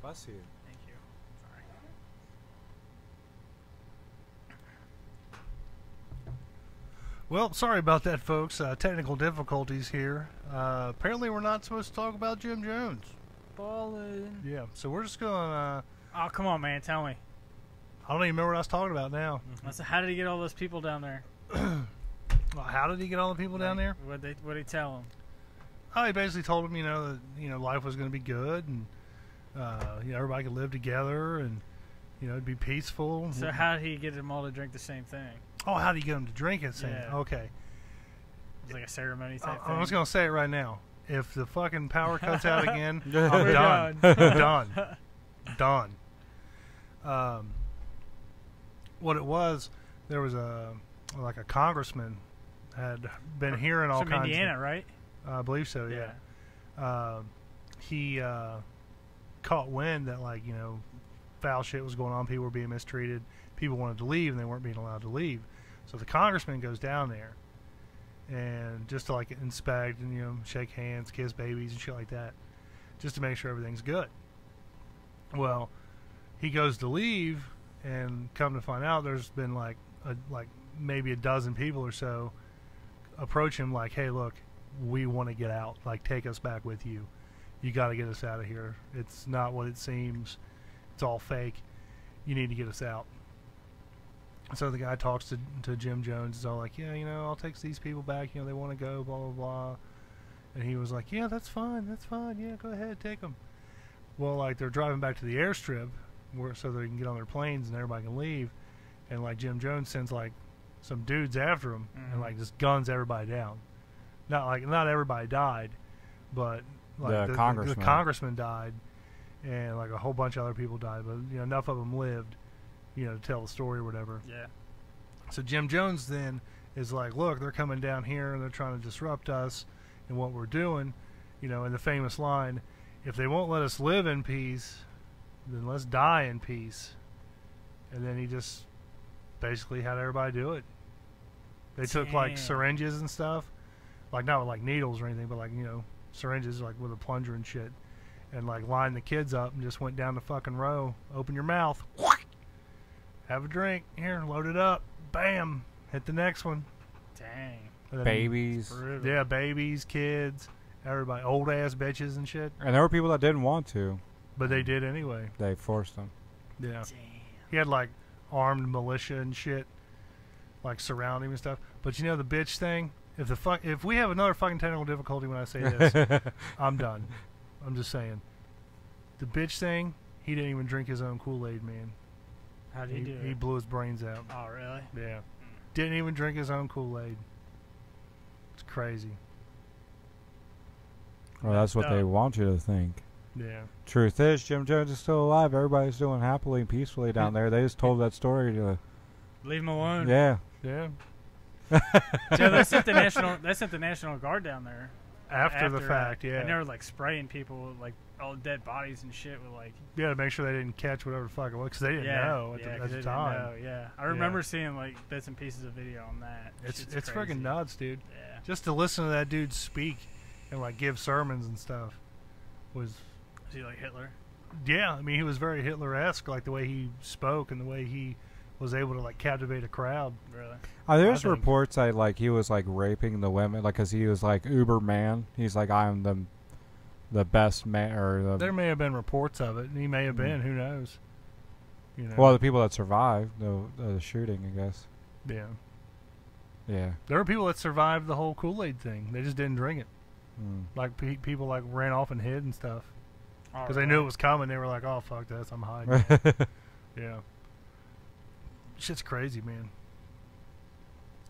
Bless you. Thank you. Sorry. Well, sorry about that, folks. Technical difficulties here. Apparently, we're not supposed to talk about Jim Jones. Ballin'. Yeah, so we're just going. Oh, come on, man. Tell me. I don't even remember what I was talking about now. So how did he get all those people down there? Well, how did he get all the people down there? What did he tell them? Oh, he basically told them, that life was going to be good, and everybody could live together, and it'd be peaceful. So how did he get them all to drink the same thing? Oh, how did he get them to drink it? Yeah. Okay. It's like a ceremony type thing. I was going to say it right now. If the fucking power cuts out again, I'm We're done. done. I'm done. Done. What it was, there was a congressman had been hearing all From kinds Indiana, of, right? I believe so, yeah. He caught wind that, foul shit was going on. People were being mistreated. People wanted to leave, and they weren't being allowed to leave. So the congressman goes down there, and just to, inspect and, shake hands, kiss babies and shit like that, just to make sure everything's good. Well, he goes to leave, and come to find out, there's been, maybe a dozen people or so approach him like, hey, look, we want to get out. Take us back with you. You got to get us out of here. It's not what it seems. It's all fake. You need to get us out. So the guy talks to Jim Jones. He's all like, yeah, I'll take these people back. They want to go, blah, blah, blah. And he was like, yeah, that's fine. That's fine. Yeah, go ahead. Take them. Well, they're driving back to the airstrip so they can get on their planes and everybody can leave. And, Jim Jones sends, some dudes after him and, just guns everybody down. Not everybody died, but, the congressman died. And, a whole bunch of other people died. But, enough of them lived, to tell the story or whatever. Yeah. So Jim Jones then is like, look, they're coming down here and they're trying to disrupt us and what we're doing. And the famous line, if they won't let us live in peace, then let's die in peace. And then he just basically had everybody do it. They took, syringes and stuff. Not with, needles or anything, but, syringes, with a plunger and shit. And, lined the kids up and just went down the fucking row. Open your mouth. Have a drink. Here, load it up. Bam. Hit the next one. Dang. Babies. Yeah, babies, kids, everybody. Old-ass bitches and shit. And there were people that didn't want to. But they did anyway. They forced them. Yeah. Damn. He had, armed militia and shit, surrounding him and stuff. But the bitch thing, if we have another fucking technical difficulty when I say this, I'm done. I'm just saying. The bitch thing, he didn't even drink his own Kool-Aid, man. How did he do it? He blew his brains out. Oh, really? Yeah. Didn't even drink his own Kool-Aid. It's crazy. Well, that's what they want you to think. Yeah. Truth is, Jim Jones is still alive. Everybody's doing happily and peacefully down there. They just told that story to leave him alone. Yeah. Yeah. So they sent the National Guard down there. After the fact, yeah. And they were spraying people with all dead bodies and shit with yeah, to make sure they didn't catch whatever the fuck it was, because they didn't know at the time. Yeah, I remember seeing bits and pieces of video on that. It's freaking nuts, dude. Yeah. Just to listen to that dude speak and give sermons and stuff was he like Hitler? Yeah, I mean he was very Hitler-esque, the way he spoke and the way he was able to captivate a crowd. Really? There's reports that he was raping the women, because he was Uber man. He's I am the best man, or there may have been reports of it, and he may have been. Who knows? Well, the people that survived the shooting, I guess. Yeah. Yeah. There were people that survived the whole Kool-Aid thing. They just didn't drink it. People ran off and hid and stuff because they knew it was coming. They were like, "Oh fuck this, I'm hiding." Yeah. Shit's crazy, man.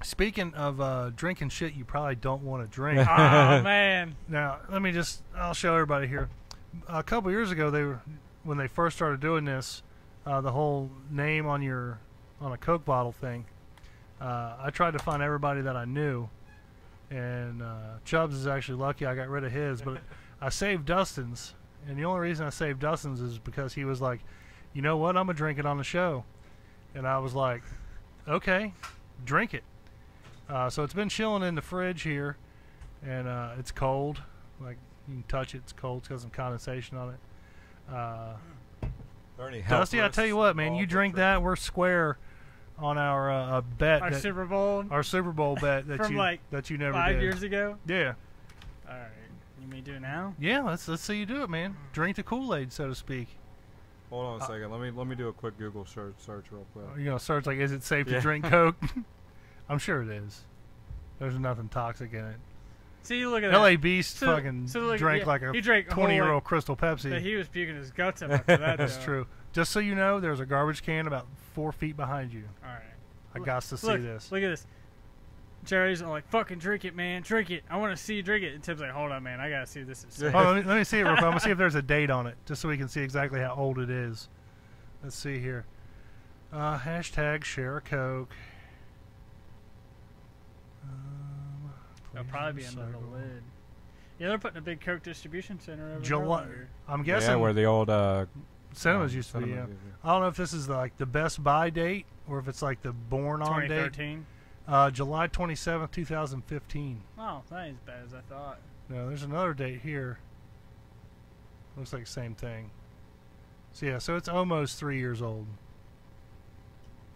Speaking of drinking shit you probably don't want to drink. Oh, man. Now, I'll show everybody here. A couple years ago, when they first started doing this, the whole name on a Coke bottle thing, I tried to find everybody that I knew, and Chubbs is actually lucky I got rid of his, but I saved Dustin's, and the only reason I saved Dustin's is because he was like, you know what, I'm going to drink it on the show. And I was like, okay, drink it. So it's been chilling in the fridge here, and it's cold. You can touch it, it's cold. It's got some condensation on it. Are any health Dusty, I tell you risks what, man, you involved with drink drinking? that, we're square on our bet. Our Super Bowl Our Super Bowl bet that from you like that you never 5 did. years ago. Yeah, All right, you may do it now. yeah. Let's see you do it, man. Drink the Kool-Aid, so to speak. Hold on a second. Let me do a quick Google search real quick. You know, search like, is it safe to Yeah. drink Coke? I'm sure it is. There's nothing toxic in it. See, look at LA that. Beast So- fucking so look- drank yeah, like a he drank a whole, 20-year-old Crystal Pepsi. But he was puking his guts up after that. That's though. true. Just so you know, there's a garbage can about 4 feet behind you. All right. I got to see Look, this. Look at this. Jerry's like, fucking drink it, man. Drink it. I want to see you drink it. And Tim's like, hold on, man. I got to see if this is safe. Hold on, let me see it real quick. I'm going to see if there's a date on it, just so we can see exactly how old it is. Let's see here. Hashtag share a Coke. It'll probably be under the Recycle. lid. Yeah, they're putting a big Coke distribution center over July. here. I'm guessing Yeah, where the old cinemas used to be. Yeah. cinemas used to I don't know if this is like the Best Buy date or if it's like the born on date. 2013. July 27th, 2015. Oh, that ain't as bad as I thought. No, there's another date here. Looks like the same thing. So yeah, so it's almost 3 years old.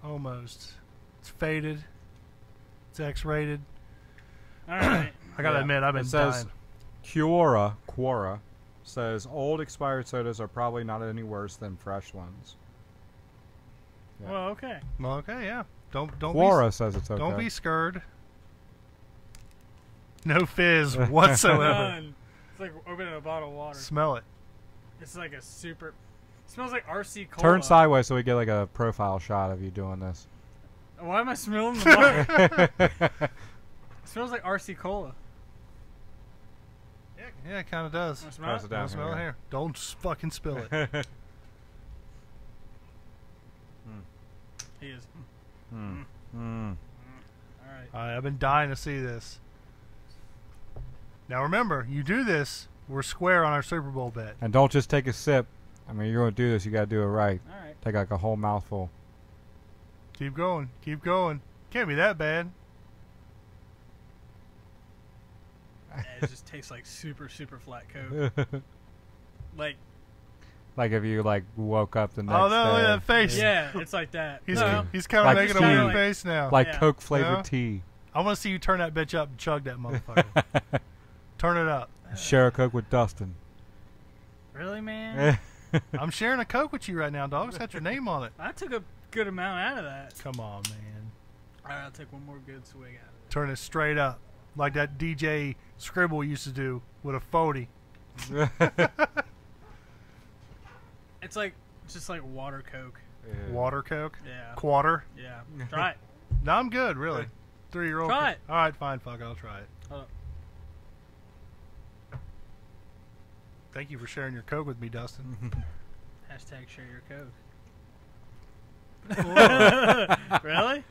Almost. It's faded. It's X-rated. All right. I gotta Yeah. admit, I've been It says dying. Quora says old expired sodas are probably not any worse than fresh ones. Yeah. Well, okay. Well, okay, yeah. Don't Quora says it's okay. Don't be scared. No fizz whatsoever. None. It's like opening a bottle of water. Smell it. It's like a super. It smells like RC Cola. Turn sideways so we get like a profile shot of you doing this. Why am I smelling the bottle? It smells like RC Cola. Yeah, it kind of does. Wanna smell Pass it? it down Don't smell it here. here. Don't fucking spill it. He is. Hmm. Hmm. All right. All right, I've been dying to see this. Now remember, you do this, we're square on our Super Bowl bet. And don't just take a sip. I mean, you're going to do this, you got to do it right. All right. Take like a whole mouthful. Keep going. Keep going. Can't be that bad. Yeah, it just tastes like super flat Coke. Like, Like if you like woke up the next Oh no, day. look at that face. yeah, it's like that. He's No. he's kind of Like making a tea. weird face now. Like Yeah. Coke flavored Yeah. tea. I want to see you turn that bitch up and chug that motherfucker. Turn it up. Share a Coke with Dustin. Really, man? I'm sharing a Coke with you right now, dog. It's got your name on it. I took a good amount out of that. Come on, man. All right, I'll take one more good swig out of it. Turn it straight up. Like that DJ Scribble used to do with a 40. It's like just like water Coke. Water Coke. Yeah. Quarter. Yeah. Try it. No, I'm good, really. 3-year-old. Try it. All right, fine, fuck it, I'll try it. Hold up. Thank you for sharing your Coke with me, Dustin. Hashtag share your Ugh. Coke. Really?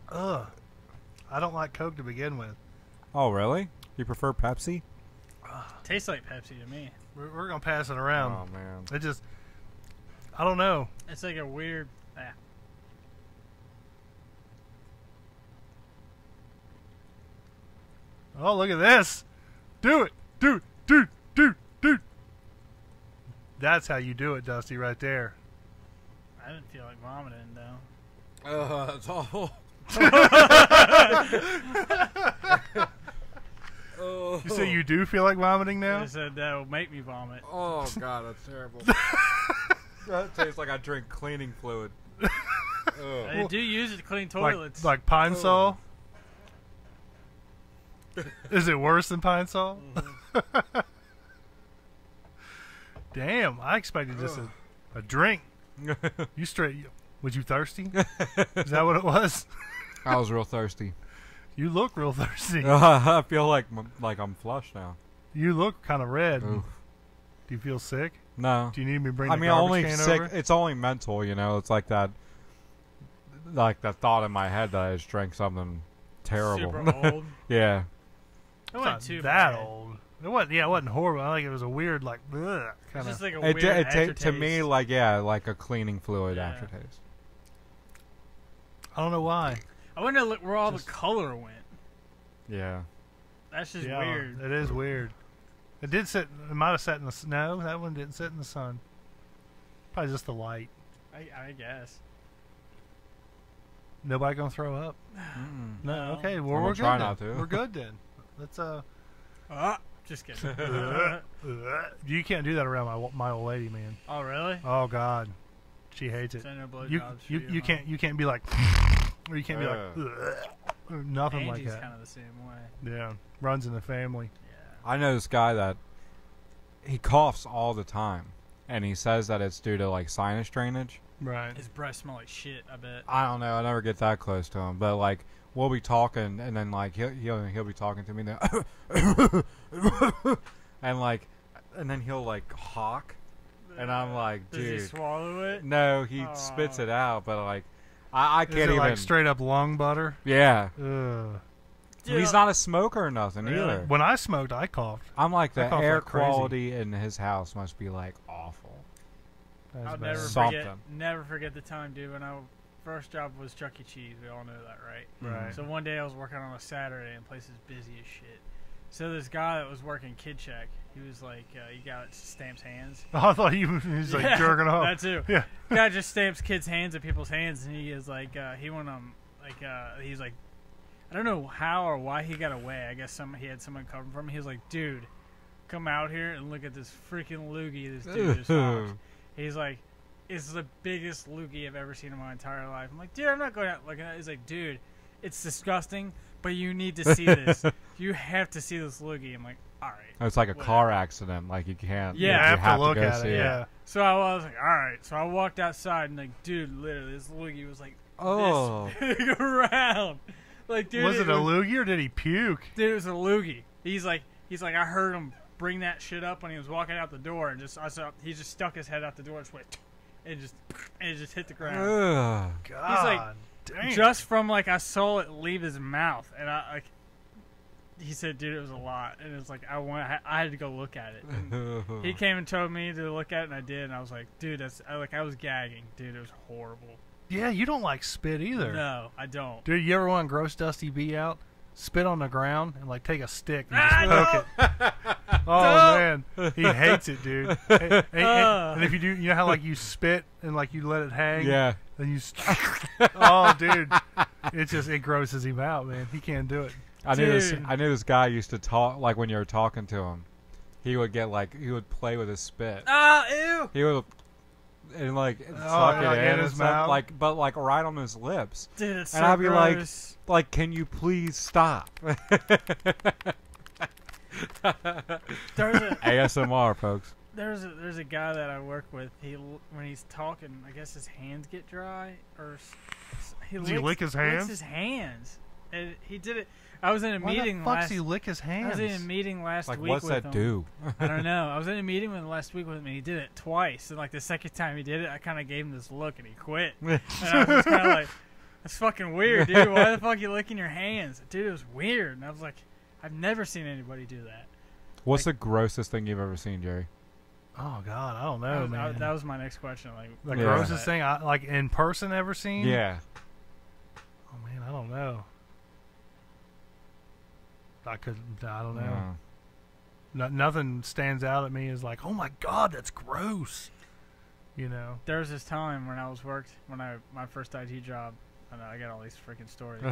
Ugh. I don't like Coke to begin with. Oh, really? You prefer Pepsi? Tastes like Pepsi to me. We're going to pass it around. Oh, man. It just, I don't know. It's like a weird. Oh, look at this. Do it. Dude. That's how you do it, Dusty, right there. I didn't feel like vomiting though. That's awful. You say you do feel like vomiting I now? said that will make me vomit. Oh, God, that's terrible. That tastes like I drink cleaning fluid. I do use it to clean toilets. Like Pine Sol? Is it worse than Pine Sol? Damn, I expected just a drink. You straight. Was you thirsty? Is that what it was? I was real thirsty. You look real thirsty. I feel like I'm flushed now. You look kind of red. Oof. Do you feel sick? No. Do you need me to bring I the mean, garbage only can sick. over? It's only mental, you know. It's like that thought in my head that I just drank something terrible. Super old. Yeah. It It's wasn't not too that bad. old. It wasn't. Yeah, it wasn't horrible. I think it was a weird, like, It's kind just of. like a It, weird to me, aftertaste. like a cleaning fluid Yeah. aftertaste. I don't know why. I wonder where all Just- the color went. Yeah. That's just Yeah, weird. It is weird. It did sit. It might have sat in the snow. That one didn't sit in the sun. Probably just the light. I guess. Nobody gonna throw up? Mm-mm. No. Okay. I'm Well, gonna we're try good not then. to. We're good then. Let's Just kidding. You can't do that around my old lady, man. Oh, really? Oh God, she hates it. Send her blowjobs You for you can't be like, or you can't be like, or nothing like Angie's that. kind of the same way. Yeah, runs in the family. Yeah. I know this guy that he coughs all the time, and he says that it's due to like sinus drainage. Right. His breath smell like shit, I bet. I don't know. I never get that close to him, but like we'll be talking, and then like he'll be talking to me, and then and then he'll like hawk, and I'm like, Does dude, he swallow it? no, he spits it out, but like I Is can't it even. like straight up lung butter? Yeah, Ugh. Dude, he's not a smoker or nothing Really? either. When I smoked, I coughed. I'm like I the cough air like crazy. quality in his house must be like awful. That's I'll bad. never forget the time, dude, when first job was Chuck E. Cheese. We all know that, right? Right. So one day I was working on a Saturday and the place is busy as shit. So this guy that was working Kid Check, he was like, he got stamps hands. Oh, I thought he was like Yeah, jerking off. That too. Yeah. Guy just stamps kids' hands at people's hands, and he is like, he went he's like, I don't know how or why he got away. I guess he had someone cover him for him. He was like, dude, come out here and look at this freaking loogie this dude just hopped. He's like, it's the biggest loogie I've ever seen in my entire life. I'm like, dude, I'm not going out looking at it. He's like, dude, it's disgusting, but you need to see this. You have to see this loogie. I'm like, all right. It's like a whatever. car accident. Like you can't. Yeah. you You have to look go at see it. Yeah. So I was like, all right. So I walked outside and like, dude, literally, this loogie was like Oh. this big around. Like, dude, Was it a loogie or did he puke? Dude, it was a loogie. He's like, I heard him bring that shit up when he was walking out the door, and I saw he just stuck his head out the door and just went, and it just hit the ground. Ugh. God, damn. Just from like I saw it leave his mouth, and he said, dude, it was a lot, and it's like I had to go look at it. And he came and told me to look at it, and I did, and I was like, dude, I was gagging, dude, it was horrible. Yeah, you don't like spit either. No, I don't. Dude, you ever want to gross Dusty B out? Spit on the ground and like take a stick and just poke it. Oh man, he hates it, dude. And if you do, you know how like you spit and like you let it hang. Yeah. Then you. Oh, dude, it grosses him out, man. He can't do it. I knew this guy used to talk like when you were talking to him. He would play with his spit. Ew. He would and like suck it in his and mouth, stuff, but like right on his lips. Dude, it's And so I'd be gross. like, can you please stop? There's a ASMR, folks. there's a guy that I work with. When he's talking, I guess his hands get dry, or Does he lick his hands? Licks his hands, and he did it. I was in a Why meeting the fuck last. does he lick his I hands? was in a meeting last Like, week what's with that him. do? I don't know. I was in a meeting with him last week with him, and he did it twice. And like the second time he did it, I kind of gave him this look, and he quit. And I was kind of like, "That's fucking weird, dude. Why the fuck are you licking your hands, dude? It was weird." And I was like, "I've never seen anybody do that." What's the grossest thing you've ever seen, Jerry? Oh God, I don't know, man. That was my next question. Like, The Yeah. grossest thing I like in person ever seen? Yeah. Oh man, I don't know. I don't know. Yeah. Nothing stands out at me as like, oh my God, that's gross. You know. There was this time when my first IT job. I know I got all these freaking stories.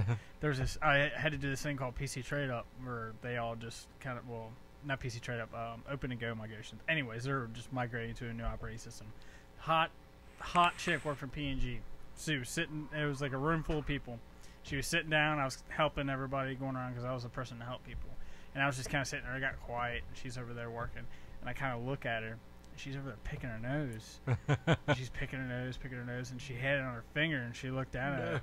There was this. I had to do this thing called PC Trade Up, where they all just kind of not PC Trade Up, Open and Go migrations. Anyways, they're just migrating to a new operating system. Hot chick worked for P&G. She was sitting. It was like a room full of people. She was sitting down. I was helping everybody going around because I was the person to help people. And I was just kind of sitting there. I got quiet, and she's over there working. And I kind of look at her. And she's over there picking her nose. And she's picking her nose, and she had it on her finger, and she looked down at it.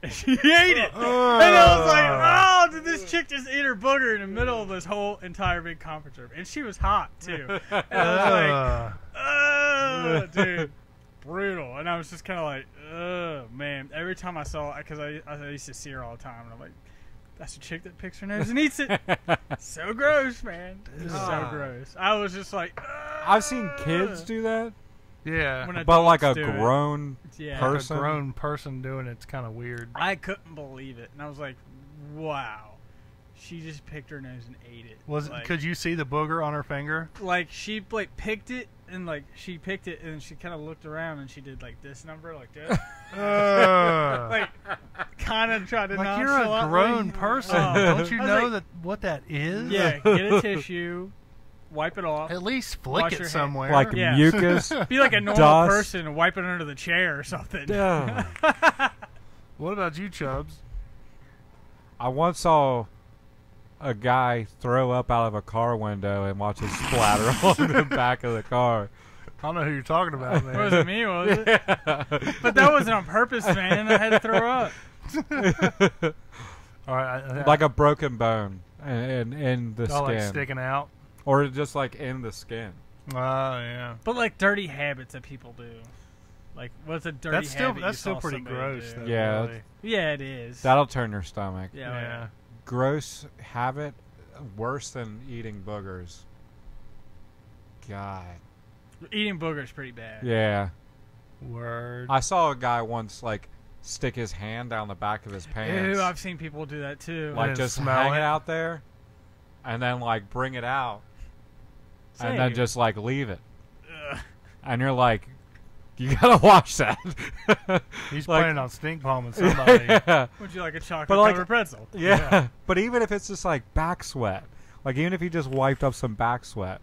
And she ate it. And I was like, oh, did this chick just eat her booger in the middle of this whole entire big conference room? And she was hot, too. And I was like, oh, dude. Brutal. And I was just kind of like, oh man. Every time I saw it, because I used to see her all the time, and I'm like, that's a chick that picks her nose and eats it. So gross, man. It's so gross. I was just like, I've seen kids do that, Yeah. When but like a adults do it. grown Yeah. person. A grown person doing it's kind of weird. I couldn't believe it. And I was like, wow. She just picked her nose and ate it. Could you see the booger on her finger? Like she picked it and she picked it and she kind of looked around and she did like this number like this. Like kind of tried to. Like you're a grown person. Don't you know what that is? Yeah, get a tissue, wipe it off. At least flick it somewhere. Like mucus. Be like a normal person and wipe it under the chair or something. Yeah. What about you, Chubbs? I once saw a guy throw up out of a car window and watch it splatter on the back of the car. I don't know who you're talking about, man. Wasn't me, was it? Yeah. But that wasn't on purpose, man. I had to throw up. All right, like a broken bone in the skin. Like sticking out? Or just like in the skin. Oh, yeah. But like dirty habits that people do. Like, what's a dirty habit That's still pretty gross, though. Yeah. Really. Yeah, it is. That'll turn your stomach. Yeah. Gross habit, worse than eating boogers. God. Eating boogers pretty bad. Yeah. Word. I saw a guy once, like, stick his hand down the back of his pants. Ew, I've seen people do that, too. Like, just hang it out there, and then, like, bring it out, and then just, like, leave it. Ugh. And you're like, you gotta watch that. He's planning on stink palming somebody. Yeah. Would you like a chocolate-covered pretzel? Yeah. But even if it's just, like, back sweat, like, even if you just wiped up some back sweat,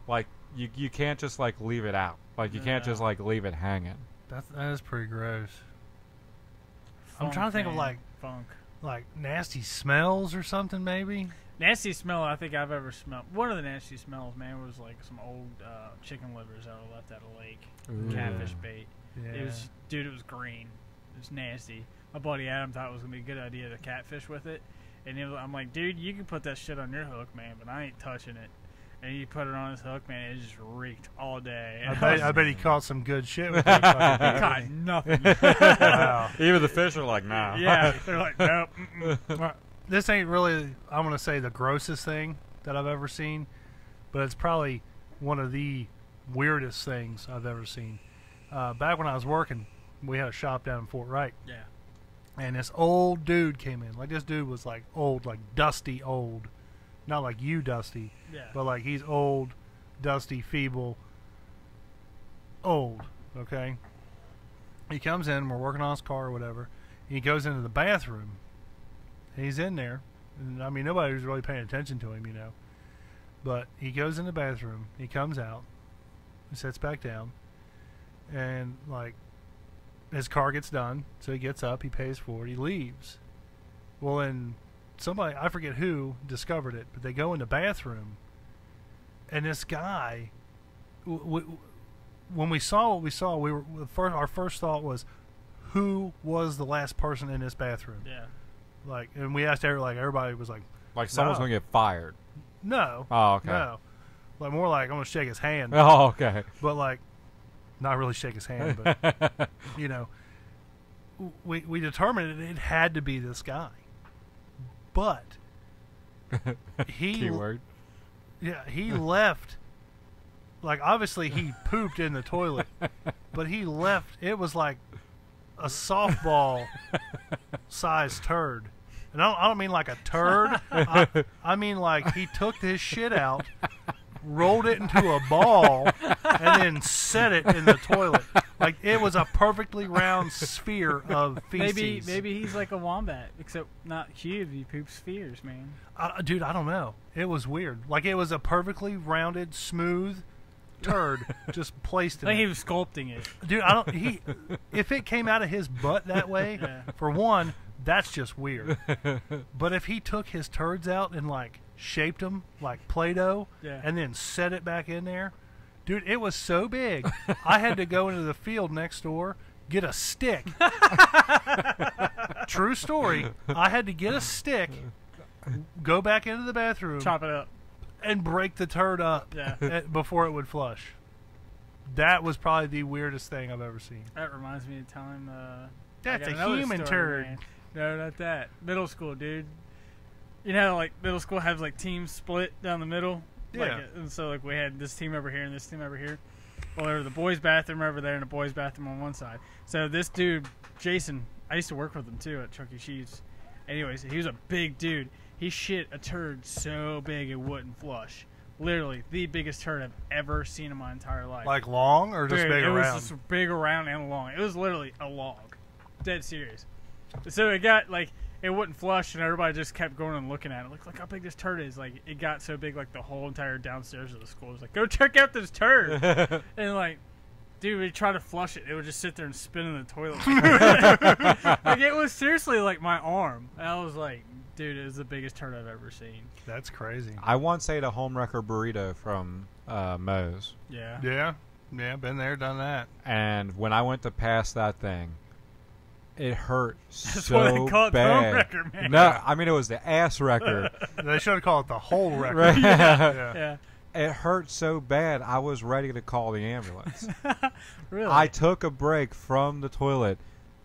like, you can't just, like, leave it out. Like, you can't just, like, leave it hanging. That is pretty gross. Funk, I'm trying to think of, like nasty smells or something, maybe? Nasty smell I think I've ever smelled. One of the nasty smells, man, was like some old chicken livers that were left at a lake. Ooh. Catfish bait. Yeah. It was green. It was nasty. My buddy Adam thought it was going to be a good idea to catfish with it. And I'm like, dude, you can put that shit on your hook, man, but I ain't touching it. And he put it on his hook, man, it just reeked all day. I bet he caught some good shit with that fucking he caught nothing. Wow. Even the fish are like, nah. Yeah, they're like, nope. This ain't really, I'm going to say, the grossest thing that I've ever seen, but it's probably one of the weirdest things I've ever seen. Back when I was working, we had a shop down in Fort Wright. Yeah. And this old dude came in. Like, this dude was, like, old, like, dusty old. Not like you, Dusty. Yeah. But, like, he's old, dusty, feeble, old, okay? He comes in, we're working on his car or whatever. And he goes into the bathroom. And he's in there. And, I mean, nobody was really paying attention to him, you know. But he goes in the bathroom. He comes out. He sits back down. And, like, his car gets done. So he gets up. He pays for it. He leaves. Well, then somebody, I forget who, discovered it. But they go in the bathroom. And this guy, when we saw what we saw, our first thought was, who was the last person in this bathroom? Yeah. Like, and we asked everybody was like someone's gonna get fired. No. Oh, okay. No. Like, more like I'm gonna shake his hand. Oh, okay. But, like, not really shake his hand, but you know, we determined it had to be this guy. But he keyword. Yeah, he left. Like, obviously he pooped in the toilet, but he left. It was like a softball sized turd. And I don't mean like a turd. I mean like he took his shit out, rolled it into a ball, and then set it in the toilet. Like, it was a perfectly round sphere of feces. Maybe he's like a wombat, except not cubes. He poops spheres, man. Dude, I don't know. It was weird. Like, it was a perfectly rounded, smooth turd just placed in Like it. he was sculpting it. Dude, if it came out of his butt that way, for one, that's just weird. But if he took his turds out and, like, shaped them like Play-Doh and then set it back in there, dude, it was so big. I had to go into the field next door, get a stick. True story. I had to get a stick, go back into the bathroom, chop it up, and break the turd up before it would flush. That was probably the weirdest thing I've ever seen. That reminds me of time. That's a human turd. Man. No, not that. Middle school, dude. You know, like, middle school has, like, teams split down the middle. Yeah. Like, and so, like, we had this team over here and this team over here. Well, there was the boys' bathroom over there and the boys' bathroom on one side. So this dude, Jason, I used to work with him, too, at Chuck E. Cheese. Anyways, he was a big dude. He shit a turd so big it wouldn't flush. Literally, the biggest turd I've ever seen in my entire life. Like long or just Dude, big it around? was just big around and long. It was literally a log. Dead serious. So it got, like, it wouldn't flush, and everybody just kept going and looking at it. Look how big this turd is. Like, it got so big, like, the whole entire downstairs of the school was like, go check out this turd. And, like, dude, we tried to flush it. It would just sit there and spin in the toilet. Like, it was seriously, like, my arm. And I was like, dude, it was the biggest turd I've ever seen. That's crazy. I once ate a home wrecker burrito from Moe's. Yeah. Yeah, been there, done that. And when I went to pass that thing, it hurt That's so why they call it the bad. home wrecker, man. No, I mean it was the ass wrecker. They should have called it the whole record. Right. Yeah. It hurt so bad, I was ready to call the ambulance. Really? I took a break from the toilet,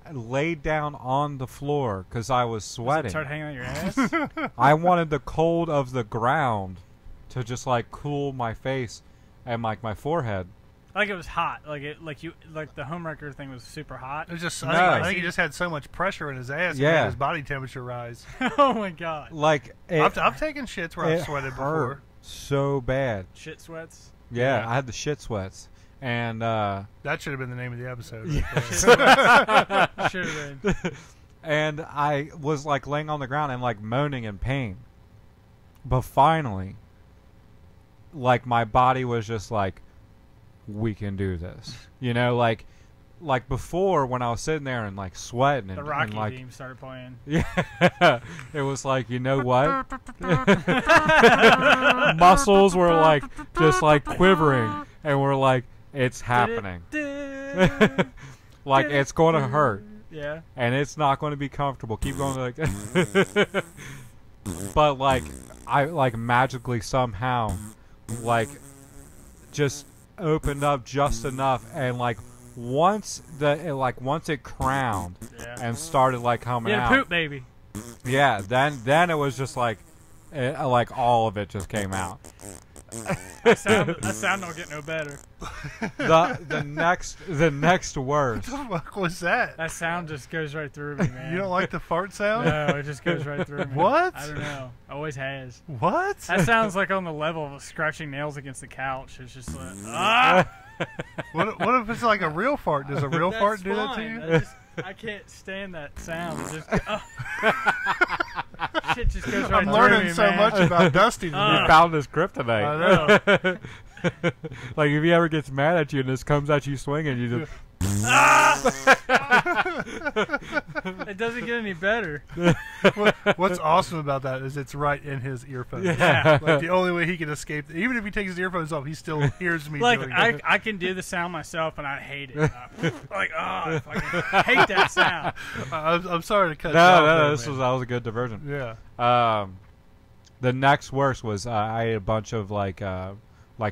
and laid down on the floor because I was sweating. Start hanging on your ass? I wanted the cold of the ground to just like cool my face and like my forehead. Like it was hot. Like the home wrecker thing was super hot. It was just, No. I think he just had so much pressure in his ass, it Yeah. made his body temperature rise. Oh my god. Like it, I've taken shits where I've it sweated hurt before. so bad. Shit sweats. Yeah, Yeah. I had the shit sweats. And That should have been the name of the episode. Should have been. and I was like laying on the ground and like moaning in pain. But finally, like my body was just like, we can do this. You know, like before when I was sitting there and like sweating and, The Rocky and like theme started playing. yeah, it was like, you know what? Muscles were like just like quivering and we're like, it's happening. Like it's going to hurt. Yeah. And it's not going to be comfortable. Keep going like that. But like I like magically somehow like just opened up just enough, and like once it crowned Yeah. and started like coming Yeah, out. poop baby. Yeah, then it was just like all of it just came out. That sound don't get no better. The next worst. What the fuck was that? That sound just goes right through me, man. You don't like the fart sound? No, it just goes right through me. What? I don't know. Always has. What? That sounds like on the level of scratching nails against the couch. It's just like, ah! What if it's like a real fart? Does a real That's fart do that to fine. you? I can't stand that sound. It just, shit just goes right I'm through learning me, so man. much about Dusty today. You found this kryptonite. I know. Like if he ever gets mad at you and this comes at you swinging, you just It doesn't get any better. What's awesome about that is it's right in his earphones. Yeah. Like the only way he can escape, even if he takes his earphones off, he still hears me Like doing I, it. I can do the sound myself, and I hate it. Like, I fucking hate that sound. I'm sorry to cut you off. no, there, that man. was a good diversion. Yeah. The next worst was I ate a bunch of like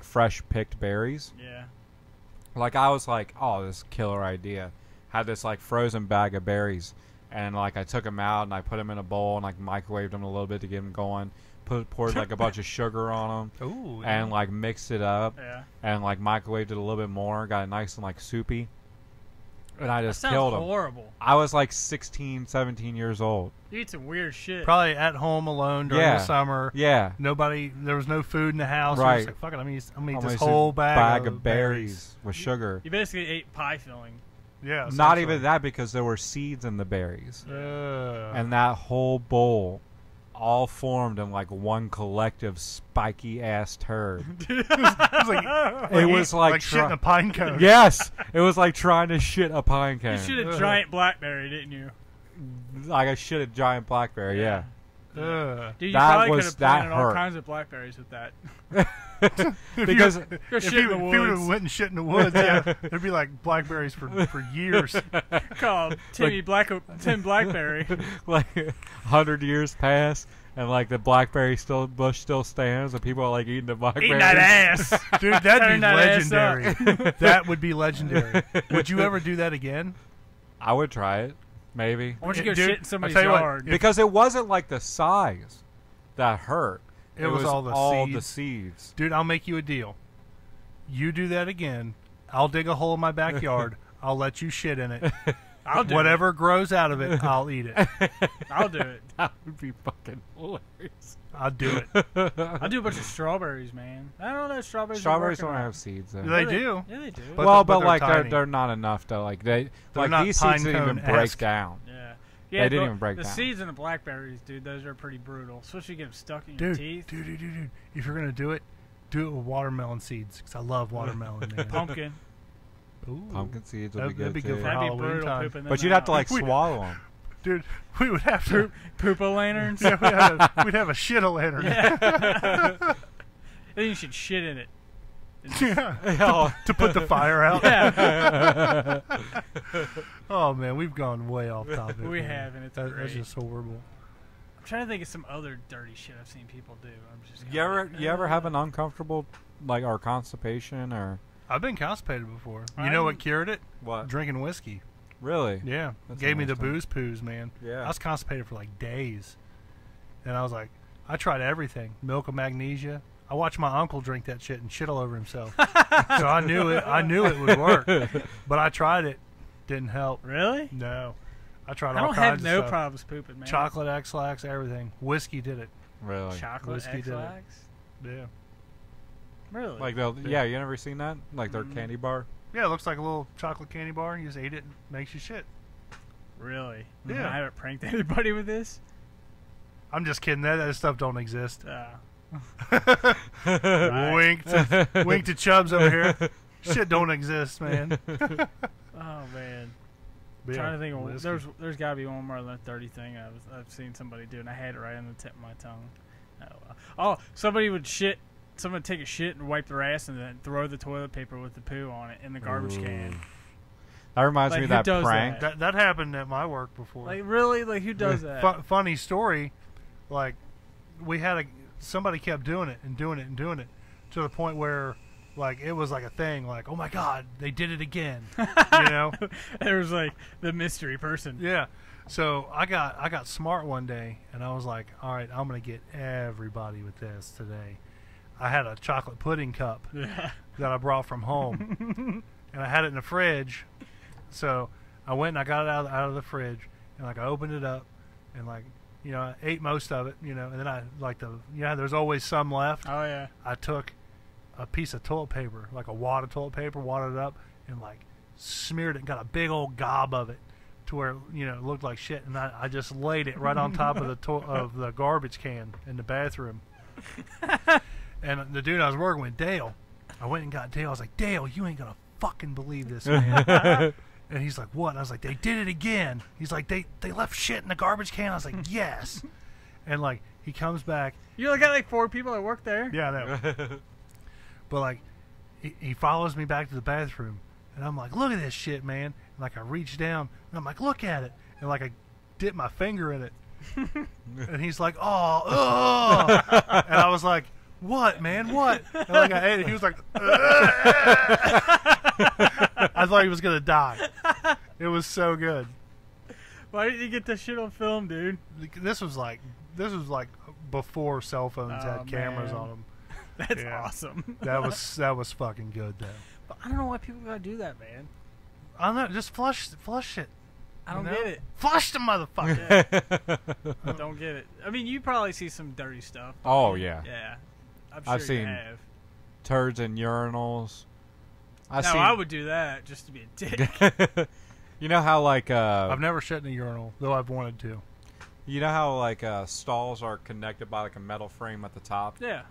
fresh picked berries. Yeah. Like I was like, oh, this killer idea. Had this like frozen bag of berries, and like I took them out and I put them in a bowl and like microwaved them a little bit to get them going. Poured like a bunch of sugar on them, Ooh. and like mixed it up, Yeah. and like microwaved it a little bit more. Got it nice and like soupy, and I That just sounds killed them. horrible. I was like 16, 17 years old. You eat some weird shit. Probably at home alone during Yeah. the summer. Yeah. There was no food in the house. Right. You're just like, fuck it, I'm gonna eat this Almost whole a bag of berries with sugar. You basically ate pie filling. Yeah. Not even that, because there were seeds in the berries. And that whole bowl all formed in like one collective spiky ass turd. it was like shit in a pine cone. Yes, it was like trying to shit a pine cone. You should have giant blackberry, didn't you? Like I shit a giant blackberry. Yeah. Ugh. Dude, you That probably could was- have that planted all hurt. kinds of blackberries with that. Because Go If shit he in the would woods. have went and shit in the woods, yeah, there'd be like blackberries for years. Called Tim Blackberry. like 100 years pass, and like the blackberry bush still stands, and people are like eating the blackberries. Eating that ass. Dude, that'd Turn be that ass legendary. That would be legendary. Would you ever do that again? I would try it, maybe. Why don't you go Dude, shit in somebody's I'll tell you what, yard? Because it wasn't like the size that hurt. It was all the the seeds. seeds. Dude, I'll make you a deal. You do that again, I'll dig a hole in my backyard. I'll let you shit in it. I'll do Whatever grows out of it, I'll eat it. I'll do it. That would be fucking hilarious. I'll do it. I'll do a bunch of strawberries, man. I don't know. Strawberries don't have seeds. Though. They do. Yeah, they do. But well, they're like tiny. they're not enough to like They're not these seeds didn't even break pine-cone-esque. down. Yeah. They didn't even break the down. seeds in the blackberries, dude. Those are pretty brutal. Especially get them stuck in your teeth. Dude. If you're gonna do it with watermelon seeds, because I love watermelon. Man. Pumpkin. Ooh. Pumpkin seeds would That'd be good be too. good for That'd be Halloween brutal time. pooping them But you'd have out. to like swallow them. Dude, we would have to. Poopa lanterns. Yeah, we'd have a shit a lantern. Yeah. Then you should shit in it. Yeah. to put the fire out. Yeah. Oh man, we've gone way off topic. We man. have, and it's That's great. just horrible. I'm trying to think of some other dirty shit I've seen people do. I'm just You ever have an uncomfortable like or constipation or I've been constipated before. You know what cured it? what? Drinking whiskey. Really? Yeah. That's Gave me the interesting. booze poos, man. Yeah. I was constipated for like days. And I was like, I tried everything. Milk of magnesia. I watched my uncle drink that shit and shit all over himself. So I knew it would work. But I tried it. Didn't help. Really? No. I tried I all don't kinds have of no stuff. problems pooping, man. Chocolate X-Lax, everything. Whiskey did it. Really? Chocolate Whiskey did it. X-Lax? Yeah. Really? Like they'll you never seen that? Like their Mm. candy bar? Yeah, it looks like a little chocolate candy bar. You just eat it and it makes you shit. Really? Yeah. I haven't pranked anybody with this. I'm just kidding. That stuff don't exist. Right. Wink to Chubbs over here. Shit don't exist, man. Oh man. But Trying yeah, to think of whiskey. there's got to be one more than a dirty thing I've seen somebody do, and I had it right on the tip of my tongue. Oh, somebody would shit. Someone would take a shit and wipe their ass, and then throw the toilet paper with the poo on it in the garbage can. That reminds Like, me of who that does prank. That happened at my work before. Like really? Like who does that? Funny story. Like we had somebody kept doing it and doing it and doing it to the point where like it was like a thing. Like, oh my god, they did it again. You know? There was like the mystery person. Yeah. So I got smart one day and I was like, all right, I'm gonna get everybody with this today. I had a chocolate pudding cup Yeah. that I brought from home, and I had it in the fridge. So I went and I got it out of the fridge, and like I opened it up, and like I ate most of it, and then I there's always some left. Oh yeah. I took a piece of toilet paper, like a wad of toilet paper, wadded it up, and like smeared it and got a big old gob of it to where it looked like shit, and I just laid it right on top of the garbage can in the bathroom. And the dude I was working with, Dale, I went and got Dale. I was like, Dale, you ain't gonna fucking believe this, man. And he's like, what? And I was like, they did it again. He's like, they left shit in the garbage can. I was like, yes. And like he comes back. You only got like 4 people that work there. Yeah, I know. But like he follows me back to the bathroom, and I'm like, look at this shit, man. And like I reach down and I'm like, look at it. And like I dip my finger in it. And he's like, oh. And I was like, what, man? What? And like I ate it. He was like, I thought he was gonna die. It was so good. Why didn't you get this shit on film, dude? This was like before cell phones had cameras man. on them. That's Yeah. awesome. That was fucking good though. But I don't know why people gotta do that, man. I don't know. Just flush it. I don't You know? get it. Flush the motherfucker. I don't get it. I mean, you probably see some dirty stuff. Oh yeah. Yeah. I'm sure I've you seen have. turds in urinals. I would do that just to be a dick. You know how like I've never shit in a urinal, though I've wanted to. you know how like stalls are connected by like a metal frame at the top. Yeah.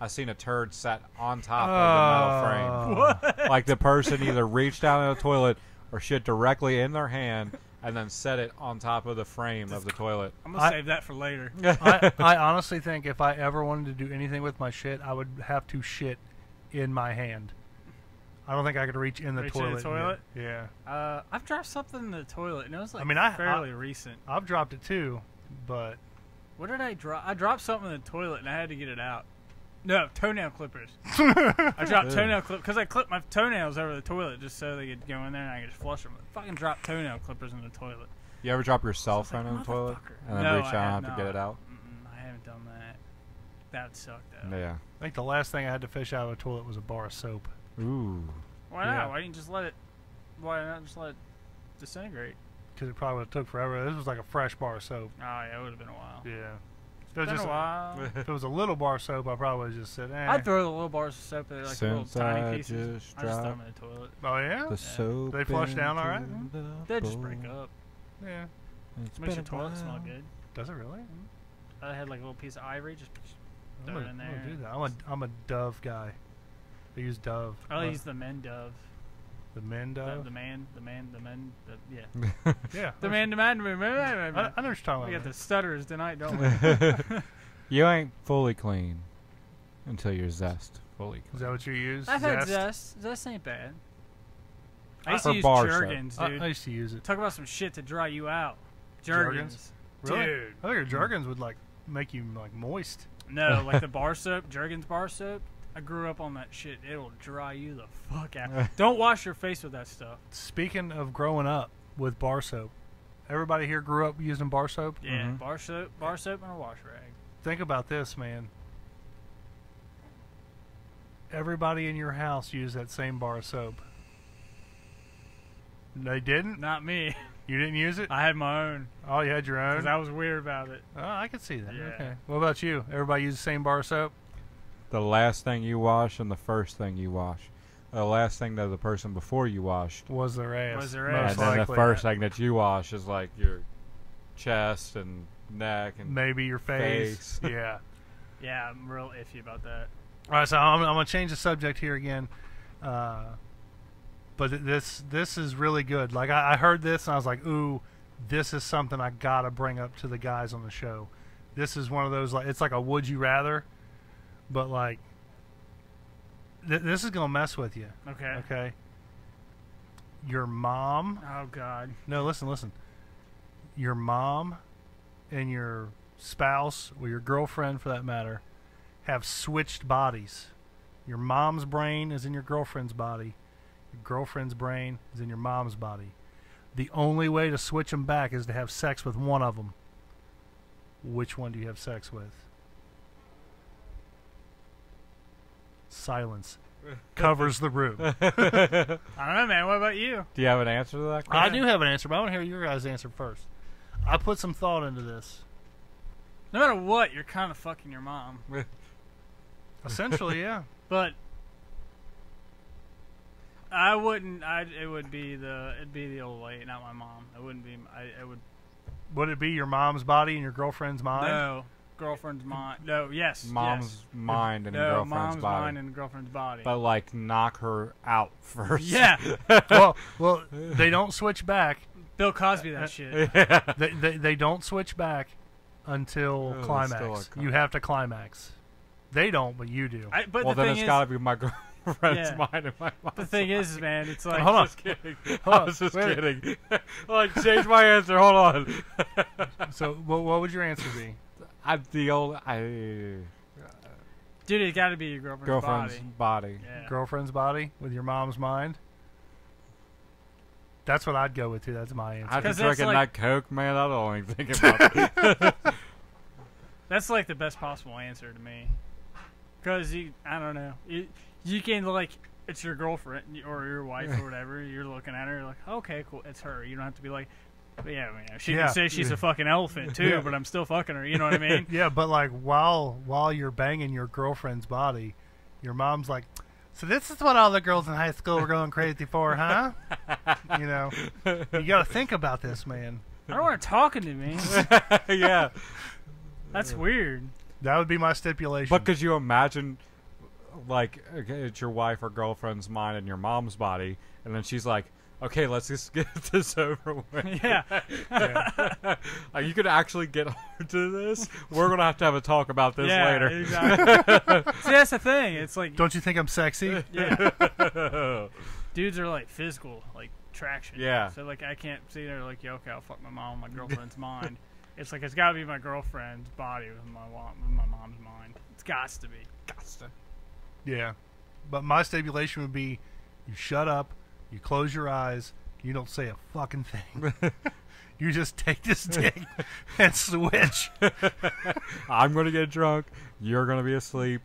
I seen a turd sat on top of the metal frame. What? Like the person either reached down in the toilet or shit directly in their hand and then set it on top of the frame of the toilet. I'm gonna save that for later. I honestly think if I ever wanted to do anything with my shit, I would have to shit in my hand. I don't think I could reach in the Reach in toilet. the toilet? Yeah. I've dropped something in the toilet, and it was like I mean, fairly recent. I've dropped it too, but What did I drop? I dropped something in the toilet, and I had to get it out. No, toenail clippers. I dropped toenail clippers because I clipped my toenails over the toilet just so they could go in there and I could just flush them. I fucking dropped toenail clippers in the toilet. You ever drop your cell I was like, phone in the toilet "Motherfucker." and then No, reach I down have to get it not. out? I haven't done that. That sucked though. Yeah. I think the last thing I had to fish out of the toilet was a bar of soap. Ooh. Why Yeah. not? Why didn't you just let it? Why not just let it disintegrate? because it probably would have took forever. This was like a fresh bar of soap. Oh yeah, it would have been a while. Yeah. If it Been was just a while. if it was a little bar of soap, I probably would have just said, eh. I'd throw the little bars of soap there, like little Since tiny I pieces. just I just throw them dropped in the toilet. Oh, yeah? the soap. They flush down all right? into the They just break bowl. up. Yeah. It's Makes been your a toilet smell while. good. Does it really? I had like a little piece of ivory, just I'm throw it gonna, in I'm gonna there. do that. I'm a Dove guy. I use Dove. I use the men Dove. The men The Dove? men, yeah. Yeah. The man. I know what you're talking We about. got man. the stutters tonight, don't we? You ain't fully clean until you're zest fully Is clean. that what you use? I've had Zest. Zest ain't bad. I used For to use bar soap. Jergens, I dude. used to use it. Talk about some shit to dry you out. Jergens? Really? Dude. I think Jergens would like make you like moist. No, like the bar soap, Jergens bar soap. I grew up on that shit. It'll dry you the fuck out. Don't wash your face with that stuff. Speaking of growing up with bar soap, everybody here grew up using bar soap? Yeah, Mhm. bar soap, and a wash rag. Think about this, man. Everybody in your house used that same bar of soap. They didn't? Not me. You didn't use it? I had my own Oh, you had your own? because I was weird about it. Oh, I could see that. Yeah. Okay. What about you? Everybody use the same bar of soap? The last thing you wash and the first thing you wash. The last thing that the person before you washed. Was their ass. Was their most ass. And then the likely. first thing that you wash is like your chest and neck and Maybe your face. face. Yeah. Yeah, I'm real iffy about that. All right, so I'm going to change the subject here again. But this is really good. Like, I heard this, and I was like, ooh, this is something I got to bring up to the guys on the show. This is one of those, like, it's like a would you rather, but, like, this is going to mess with you. Okay. Okay? Your mom. Oh God. No, listen. Your mom and your spouse, or your girlfriend for that matter, have switched bodies. Your mom's brain is in your girlfriend's body. Your girlfriend's brain is in your mom's body. The only way to switch them back is to have sex with one of them. Which one do you have sex with? Silence covers the room. I don't know, man. What about you? Do you have an answer to that I question? do have an answer, but I want to hear your guys' answer first. I put some thought into this. No matter what, you're kind of fucking your mom. Essentially, yeah. But I wouldn't. It'd be the old lady, not my mom. It wouldn't be. It would. Would it be your mom's body and your girlfriend's mind? No, girlfriend's mind. No, yes. Mom's yes. mind and No, girlfriend's mom's body. mind and girlfriend's body. But like knock her out first. Yeah, well, they don't switch back. Bill Cosby, that shit. They don't switch back until Oh, climax. still a You have to climax. They don't, but you do. But Well, the then thing it's is, got to be my girlfriend's Yeah. mind and my mom's the thing is, man, it's like Hold on. Just kidding. Hold I on. was just Wait. kidding. Like, change my answer. Hold on. So, what would your answer be? dude, it got to be your girlfriend's body. body. Yeah. Girlfriend's body with your mom's mind? That's what I'd go with, too. That's my answer. After 'Cause that's drinking like- that Coke, man, I don't even think about it. That's like the best possible answer to me. Because I don't know. You can, like, it's your girlfriend or your wife or whatever. You're looking at her, you're like, okay, cool, it's her. You don't have to be like, but yeah, I mean, she Yeah. can say she's a fucking elephant too, Yeah. but I'm still fucking her. You know what I mean? Yeah, but like while you're banging your girlfriend's body, your mom's like, so this is what all the girls in high school were going crazy for, huh? You know, you got to think about this, man. I don't want her talking to me. Yeah. That's weird. That would be my stipulation. But could you imagine, like, okay, it's your wife or girlfriend's mind and your mom's body, and then she's like, okay, let's just get this over with. Yeah. Like, you could actually get to this. We're going to have a talk about this Yeah, later. exactly. See, that's the thing. It's like, Don't you think I'm sexy? yeah, dudes are like physical, like traction. Yeah. So like, I can't see there like, yeah, okay, I'll fuck my mom, my girlfriend's mind. It's like it's got to be my girlfriend's body with my mom's mind. It's got to be. Gots to. Yeah. But my stipulation would be, you shut up, you close your eyes, you don't say a fucking thing. You just take this dick and switch. I'm going to get drunk. You're going to be asleep.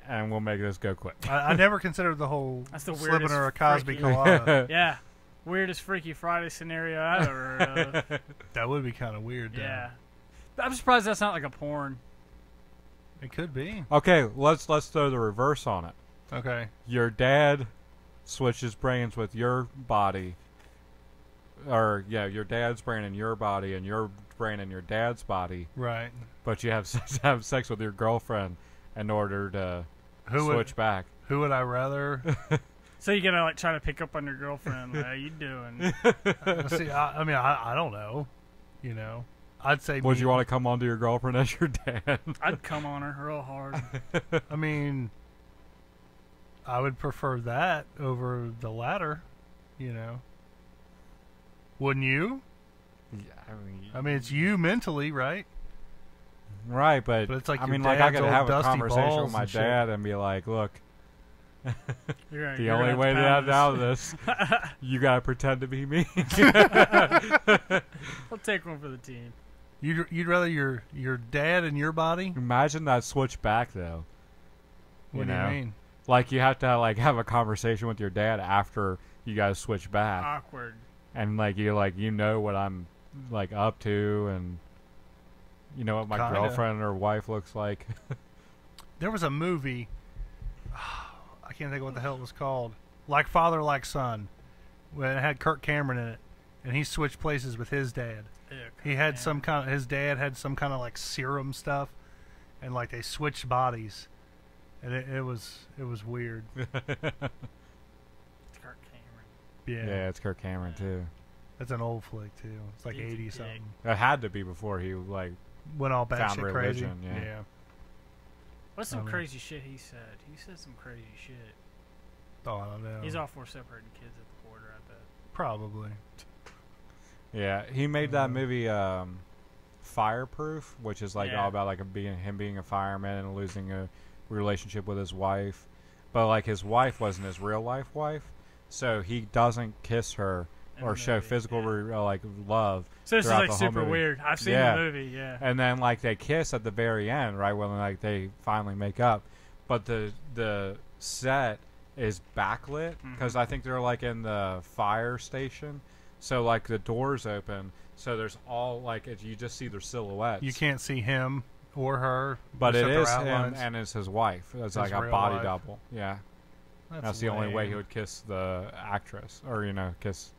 And we'll make this go quick. I never considered the whole That's the slipping weirdest or a Cosby freaky- colada. Yeah. weirdest Freaky Friday scenario I've ever heard of. That would be kind of weird, though. Yeah. I'm surprised that's not like a porn. It could be. Okay, let's throw the reverse on it. Okay. Your dad switches brains with your body. Or, yeah, your dad's brain in your body and your brain in your dad's body. Right. But you have sex with your girlfriend in order to switch back. Who would I rather? So you're gonna like try to pick up on your girlfriend? Like, how you doing? See, I don't know. You know, I'd say. Would you want to come onto your girlfriend as your dad? I'd come on her real hard. I mean, I would prefer that over the latter. You know, wouldn't you? Yeah, I mean, it's you mentally, right? Right, but it's like I your mean, like I dad's could old have a dusty conversation balls with my and shit. dad and be like, "Look, You're the only way to get out of this, you gotta pretend to be me." I'll take one for the team. You'd rather your dad in your body? Imagine that switch back though. What do you mean? Like you have to like have a conversation with your dad after you guys switch back, Awkward. and like you know what I'm like up to, and you know what my Kinda. girlfriend or wife looks like. There was a movie. I can't think of what the hell it was called. Like Father, Like Son. When it had Kirk Cameron in it, and he switched places with his dad. Ew, He had some kind of, his dad had some kind of like serum stuff, and like they switched bodies, and it was weird. It's Kirk Cameron. Yeah, Yeah, it's Kirk Cameron too. that's an old flick too. It's like He's a 80 dick. something. It had to be before he like. Went all Found batshit crazy. religion, yeah. What's some I mean- crazy shit he said? He said some crazy shit. Oh, I don't know. He's all for separating kids at the border, I bet. Probably. Yeah, he made that movie Fireproof, which is like Yeah. all about like him being a fireman and losing a relationship with his wife. But like his wife wasn't his real life wife, so he doesn't kiss her In or the show movie, physical yeah. like love. So this is throughout like the whole super movie. weird. I've seen Yeah. the movie, yeah. And then like they kiss at the very end, right when like they finally make up. But the set is backlit because I think they're like in the fire station, so like the doors open, so there's all like you just see their silhouettes. You can't see him or her, but it except their is him outlines. and it's his wife. It's His like a real body wife. double. Yeah, that's the only way he would kiss the actress, or kiss.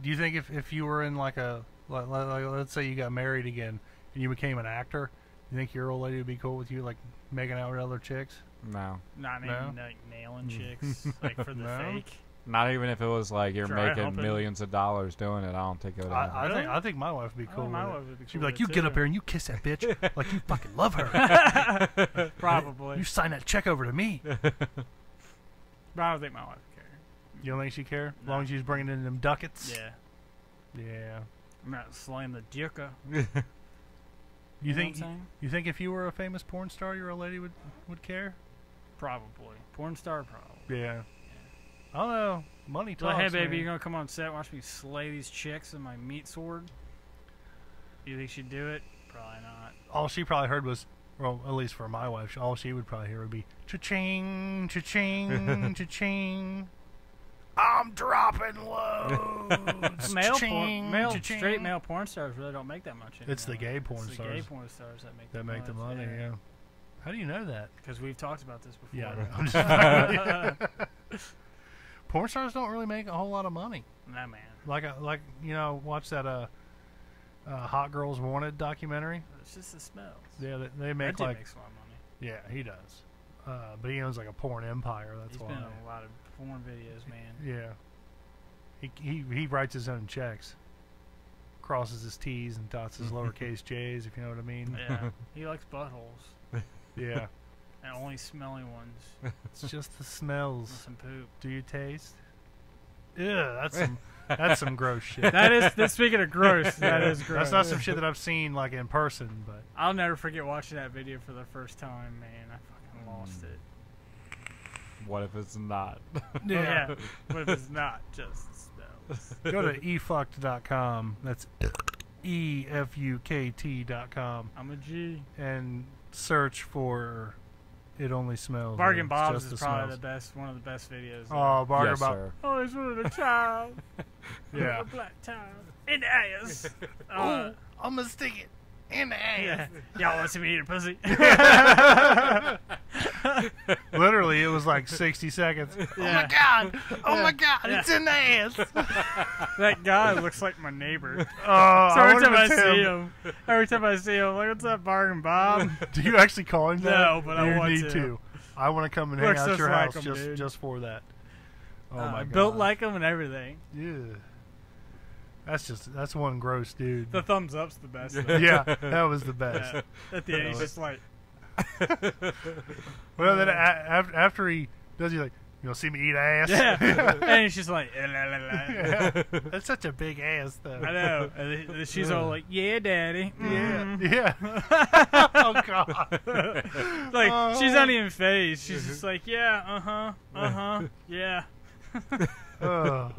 Do you think if you were in like a like let's say you got married again and you became an actor, you think your old lady would be cool with you like making out with other chicks? No, Not No? even like nailing chicks, like for the No? fake. not even if it was like you're Try making helping. millions of dollars doing it. I don't think it would happen. Really? I think my wife would be cool. my with wife it. would be She'd cool be like, with "You it, get up too." here and you kiss that bitch like you fucking love her. Probably. You sign that check over to me." But I don't think my wife would care. You don't think she care? As No. long as she's bringing in them ducats. Yeah. Yeah. I'm not slaying the diuka. You know think what I'm saying? you think if you were a famous porn star, your old lady would care? Probably. Porn star, probably. Yeah. I don't know. Money So, talks. hey, baby, man. you're going to come on set and watch me slay these chicks with my meat sword? You think she'd do it? Probably not. All she probably heard was, well, at least for my wife, all she would probably hear would be cha-ching, cha-ching, cha-ching. I'm dropping loads. Cha-ching, cha-ching. Straight male porn stars really don't make that much anymore. It's the gay porn It's the stars gay porn stars that make that make the money. Yeah. How do you know that? Because we've talked about this before. Yeah. I'm just porn stars don't really make a whole lot of money. Nah, man. Like watch that Hot Girls Wanted documentary. It's just the smells. Yeah, they make That dude like makes a lot of money. yeah, he does. But he owns like a porn empire. That's He's why. been in a lot of porn videos, man. Yeah. He writes his own checks. Crosses his T's and dots his lowercase J's, if you know what I mean. Yeah. He likes buttholes. Yeah. And only smelly ones. It's just the With smells. some poop. Do you taste? Yeah, that's some gross shit. That's speaking of gross, that is gross. That's not some shit that I've seen like in person, but I'll never forget watching that video for the first time, man. I fucking lost it. What if it's not? Yeah. But if it's not just smells. go to efucked.com. That's EFUKT.com I'm a G. and search for It only smells. Bargain It's Bob's just is the probably smells. the best, one of the best videos. Oh, Bargain Yes, Bob. sir. Oh, there's one of the child. Yeah. A black child. In the ass. Oh, I'm gonna stick it in the ass. Yeah. Y'all want to see me eat a pussy? Literally, it was like 60 seconds. Yeah. Oh my god! Oh Yeah. my god! Yeah. It's in the ass. That guy looks like my neighbor. Oh, So every wonder time if I it's see him. him, I'm like, what's up, Bargain Bob? Do you actually call him that? No, but I you want need to. I want to come and hang Looks out at just your like house him, just dude. just for that. Oh my god! Built like him and everything. Yeah. That's one gross dude. The thumbs up's the best. Though. Yeah, that was the best. Yeah. At the end, he's just like, Well, then after he does, he's like, "You gonna see me eat ass?" yeah. And he's just like, la, la, la, la. Yeah. That's such a big ass, though. I know. And then she's all like, yeah, daddy. Yeah, Mm. yeah. Oh god. Like, she's not even phased. She's just like, yeah, yeah. Oh.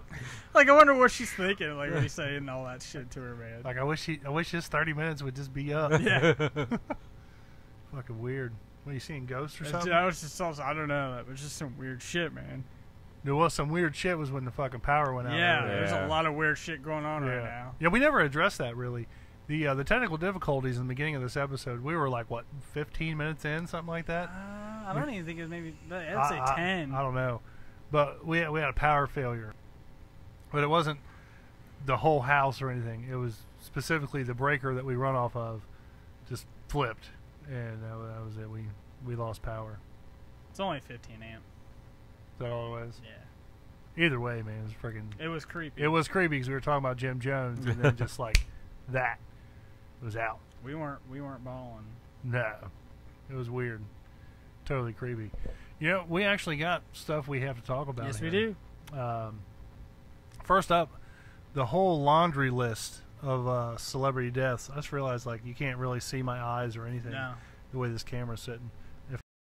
Like, I wonder what she's thinking, like, when he's saying all that shit to her, man. Like I wish this 30 minutes would just be up. Yeah. Fucking weird. What, are you seeing ghosts or It's- something? I was just, I don't know. It was just some weird shit, man. There was some weird shit was when the fucking power went out. Yeah, over there. there's Yeah. a lot of weird shit going on right now. Yeah, we never addressed that really. The technical difficulties in the beginning of this episode, we were like, what, 15 minutes in, something like that? I don't even think it was maybe, I'd say 10. I don't know. But we had a power failure. But it wasn't the whole house or anything. It was specifically the breaker that we run off of just flipped. And that was it. We lost power. It's only 15 amp. Is that all it was? Yeah. Either way, man, it was freaking... It was creepy. It was creepy because we were talking about Jim Jones, and then just like that was out. We weren't balling. No, it was weird, totally creepy. You know, we actually got stuff we have to talk about. Yes, here. we do. First up, the whole laundry list of celebrity deaths. I just realized like you can't really see my eyes or anything No. the way this camera's sitting.